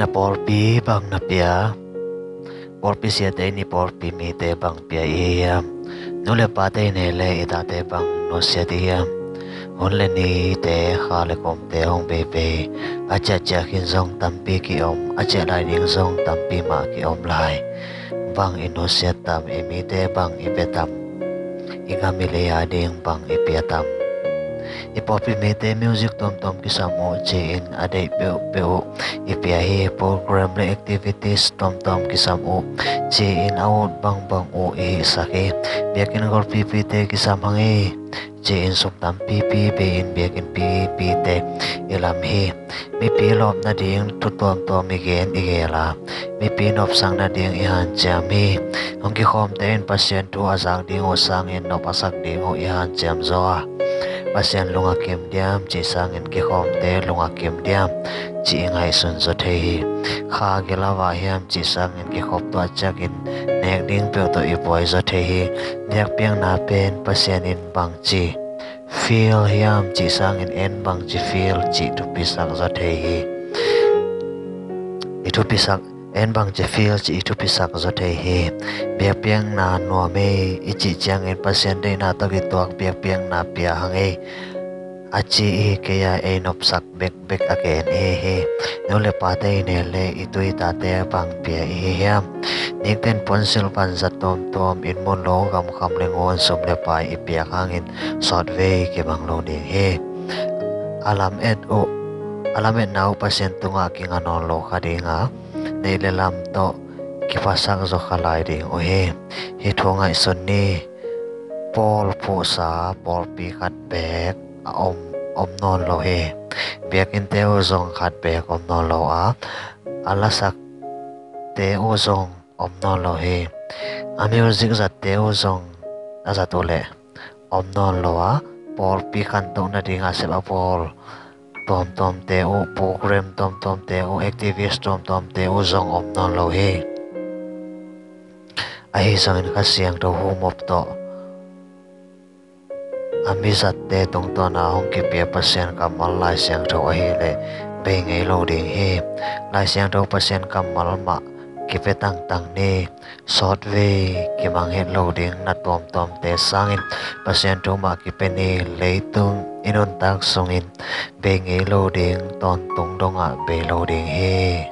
na porpi bang na pia porpi sia te ni porpi mi te bang pia ia nule pa te ne le ita te bang no sia dia hon le ni te kha le kom te hong be be acha cha kin zong tampi ki om acha lai ding zong tampi ma ki om lai bang ino sia tam emi te bang ipetam igami le ya ding bang ipiatam ipopi me te music tom tom ki samo che in adai pe ipia hi program le activities tom tom ki samo che in out bang bang o e sake biakin gor pp te ki samhange che in sum tam pp be in biakin pp te ilam hi mi pi lop na ding tu tom tom igen igela mi pi nop sang na ding i han cham hi hong ki khom te in pasien tu azang ding o sang in nop asak ding o i han cham zo pasien lunga kem diam chi sang in ki khom te lunga kem diam chi ngai sun zo thei kha gelawa hiam chi sang in ki khop to achak in nek ding pe to i poi zo thei nek piang na pen pasien in bang chi feel hiam chi sang in en bang chi feel chi tu pisak zo thei itu pisak en bang che feel chi itu pisak zo thei he bia piang na no me ichi chang en pasien de na to ki tuak bia piang na pia hange achi e ke ya e nop sak bek bek again he no le pa te ne le itui ta te bang pia e hiam nik ten ponsil pan za tom tom in mon lo gam kham le ngon som le pai i pia hangin sot ve ke bang lo ding he alam et nau pasien tunga ki nganon lo khadinga nei le lam to ki pasang zo khalai ding o he thongai son ni pol phu sa pol pi khat bek a om non lo he biakin te o zong khat bek om non lo a alasak te o zong om non lo he a music zat te o zong a za to le om non lo a pol pi khan to na ding a se ba pol tom tom te o program tom tom te o activist tom tom te o zong om non lo he a hi sang in kha siang to hu mop to ami zat te tong to na hong ki pia pasien kamal lai siang to a hi le be ngei lo ding he lai siang to pasien kamal ma ki pe tang ni sot ve ki mang het lo ding na tom tom te sangin pasien to ma ki pe ni leitung inon tak songin be ngei lo ding ton tung donga be lo ding he